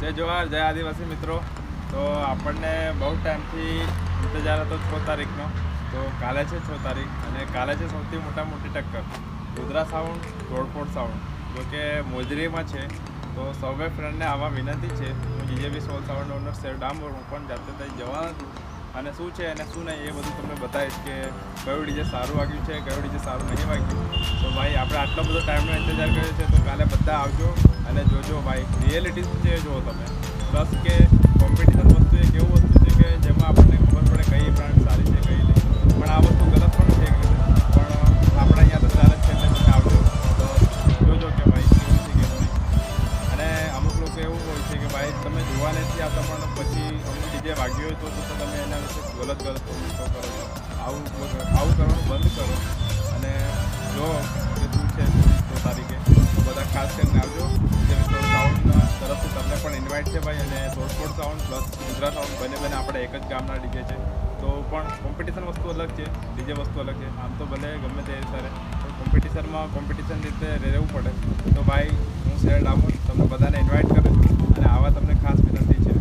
જય જવાહર જય આદિવાસી મિત્રો. તો આપણને બહુ ટાઈમથી ઇંતજાર હતો 6 તારીખનો. તો કાલે છે 6 તારીખ અને કાલે છે સૌથી મોટી ટક્કર રુદ્રા સાઉન્ડ તોડફોડ સાઉન્ડ, જો કે મોજરીમાં છે. તો સૌએ ફ્રેન્ડને આવા વિનંતી છે, હું જીજેબી સોલ સાઉન્ડ ઓનર સેવ ડામોર, હું પણ જાતે ત્યાં જવાનો છું અને શું છે અને શું નહીં એ બધું તમને બતાવીશ કે કયું ડીજે સારું વાગ્યું છે, કયું ડીજે સારું નહીં વાગ્યું. તો ભાઈ આપણે આટલો બધો ટાઈમનો ઇંતજાર કર્યો છે, તો કાલે બધા આવજો અને જોજો ભાઈ રિયાલિટી શું છે જુઓ તમે. પ્લસ કે કોમ્પિટિશન વસ્તુ એક એવું વસ્તુ છે કે જેમાં આપણને ખબર પડે કઈ બ્રાન્ડ સારી છે કઈ નહીં, પણ આ વસ્તુ ગલત પણ છે એક રીતે. પણ આપણે અહીંયા તો ચાલે જ છે એટલે તમે આવજો તો જોજો કે ભાઈ કેવું છે કેવું નહીં. અને અમુક લોકો એવું હોય છે કે ભાઈ તમે જોવા નથી આવતા પણ પછી અમુક ડીજે વાગ્યું હોય તો તમે એના વિશે ગલત કોમેન્ટો કરો છો. આવું કરવાનું બંધ કરો અને જો કે શું છે 6 તારીખે તો બધા ખાસ કરીને આવજો. જે સાઉન્ડના તરફથી તમને પણ ઇન્વાઇટ છે ભાઈ, અને તોડફોડ સાઉન્ડ પ્લસ ગુજરાત સાઉન્ડ બંને આપણે એક જ ગામના ડીજે છે. તો પણ કોમ્પિટિશન વસ્તુ અલગ છે, ડીજે વસ્તુ અલગ છે. આમ તો ભલે ગમે તે સરે કોમ્પિટિશન રીતે રહેવું પડે. તો ભાઈ હું શેર ડામોર તમને બધાને ઇન્વાઇટ કરું છું અને આવા તમને ખાસ વિનંતી છે